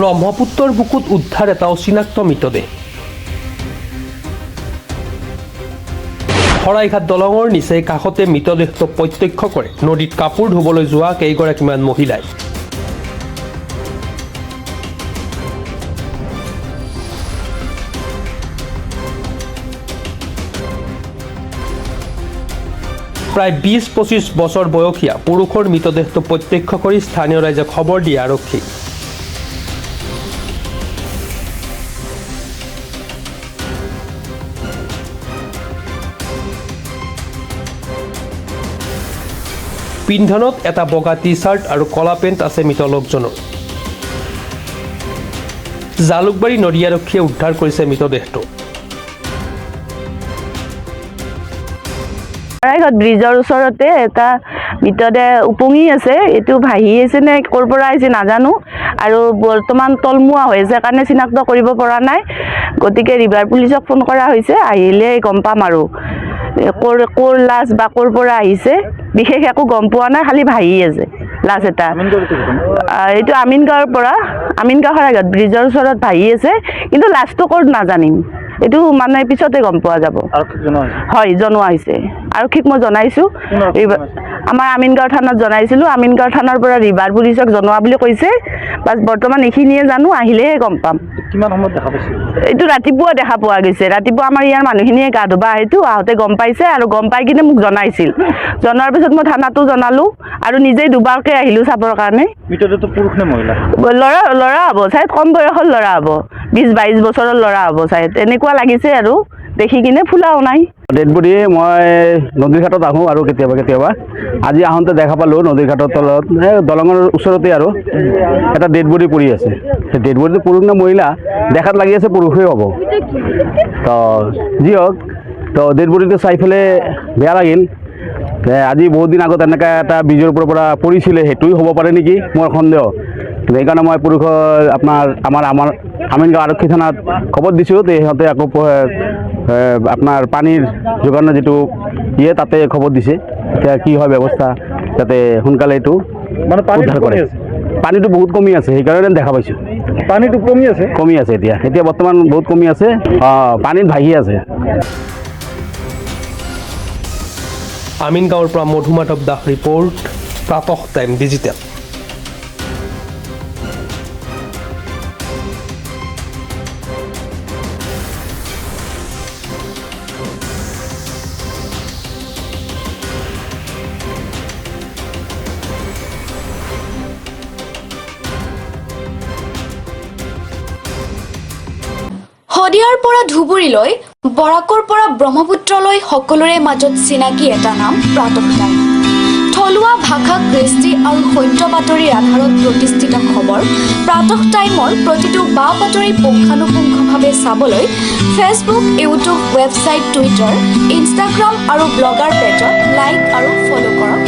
ব্ৰহ্মপুত্ৰৰ বুকুত উদ্ধাৰ এটা অচিনাক্ত মৃতদেহ। শৰাইঘাট দলঙৰ নিচেই কাষতে মৃতদেহটো প্ৰত্যক্ষ কৰে নদীত কাপোৰ ধুবলৈ যোৱা কেইগৰাকীমান মহিলাই। প্ৰায় ২০-২৫ বছৰ বয়সীয়া পুৰুষৰ মৃতদেহটো প্ৰত্যক্ষ কৰি স্থানীয় ৰাইজে খবৰ দিয়ে আৰক্ষী। পিন্ধনত এটা বগা টি-চাৰ্ট আৰু কলা পেণ্ট আছে মৃত লোকজনৰ। জালুকবাৰী নদী আৰক্ষীয়ে উদ্ধাৰ কৰিছে মৃতদেহটো। শৰাইঘাট ব্ৰিজৰ ওচৰতে এটা মৃতদেহ উপঙি আছে। এইটো ভাহি আছে নে ক'ৰ পৰা আহিছে নাজানো, আৰু বৰ্তমান তলমুৱা হৈ আছে কাৰণে চিনাক্ত কৰিব পৰা নাই। গতিকে ৰিভাৰ পুলিচক ফোন কৰা হৈছে, আহিলে গম পাম আৰু ক'ৰ লাছ বা ক'ৰ পৰা আহিছে বিশেষ একো গম পোৱা নাই, খালি ভাহি আছে লাছ এটা। এইটো আমিনগাঁৱৰ পৰা, আমিনগাঁও শৰাইঘাট ব্ৰিজৰ ওচৰত ভাহি আছে, কিন্তু লাছটো ক'ত নাজানিম, এইটো মানে পিছতে গম পোৱা যাব। হয়, জনোৱা হৈছে। আৰক্ষীক মই জনাইছোঁ, আমাৰ আমিনগাঁও থানাত জনাইছিলোঁ। আমিনগাঁও থানাৰ পৰা ৰিভাৰ পুলিচক জনোৱা বুলি কৈছে। বাছ বৰ্তমান এইখিনিয়ে জানো, আহিলেহে গম পাম। কিমান সময়ত দেখা পাইছে? এইটো ৰাতিপুৱা দেখা পোৱা গৈছে। ৰাতিপুৱা আমাৰ ইয়াৰ মানুহখিনিয়ে গা ধুবা সেইটো আহোঁতে গম পাইছে, আৰু গম পাই কিনে মোক জনাইছিল। জনাৰ পিছত মই থানাতো জনালোঁ আৰু নিজেই দুবাৰকৈ আহিলোঁ চাবৰ কাৰণে। মৃতদেহটো পুৰুষ নে মহিলা? ল'ৰা হ'ব চাই, কম বয়সৰ ল'ৰা হ'ব, 20-22 বছৰৰ ল'ৰা হ'ব চাই, তেনেকুৱা লাগিছে আৰু দেখি কিনে। ফুলাও নাই ডেড বডি। মই নদীৰ ঘাটত আহোঁ আৰু কেতিয়াবা আজি আহোঁতে দেখা পালোঁ নদীৰ ঘাটৰ তলত দলঙৰ ওচৰতে আৰু এটা ডেড বডি পৰি আছে। সেই ডেড বডিটো পুৰুষ নে মহিলা দেখাত লাগি আছে পুৰুষেই হ'ব। তো যি হওক, তো ডেড বডিটো চাই পেলাই বেয়া লাগিল। আজি বহুত দিন আগত এনেকৈ এটা ব্ৰিজৰ ওপৰৰ পৰা পৰিছিলে, সেইটোৱে হ'ব পাৰে নেকি মোৰ সন্দেহ। সেইকাৰণে মই পুৰুষৰ আমাৰ আমিনগাঁও আৰক্ষী থানাত খবৰ দিছোঁ। সিহঁতে আকৌ আপোনাৰ পানীৰ যোগানৰ যিটো তাতে খবৰ দিছে। এতিয়া কি হয় ব্যৱস্থা, যাতে সোনকালে এইটো মানে উদ্ধাৰ কৰে। পানীটো বহুত কমি আছে, সেইকাৰণে দেখা পাইছোঁ। পানীটো কমি আছে? কমি আছে এতিয়া বৰ্তমান বহুত কমি আছে। পানীত ভাহি আছে। আমিনগাঁৱৰ পৰা মধু মাধৱ দাস ৰিপৰ্ট, প্ৰাতঃ টাইম ডিজিটেল। শদিয়াৰ পৰা ধুবুৰীলৈ, বৰাকৰ পৰা ব্ৰহ্মপুত্ৰলৈ সকলোৰে মাজত চিনাকি এটা নাম প্ৰাতঃ টাইম। থলুৱা ভাষা, কৃষ্টি আৰু সত্য বাতৰিৰ আধাৰত প্ৰতিষ্ঠিত খবৰ প্ৰাতঃ টাইমৰ প্ৰতিটো বা বাতৰি পুংখানুপুংখভাৱে চাবলৈ Facebook, YouTube, website, Twitter, Instagram আৰু ব্লগাৰ পেজত লাইক আৰু ফ'ল' কৰক।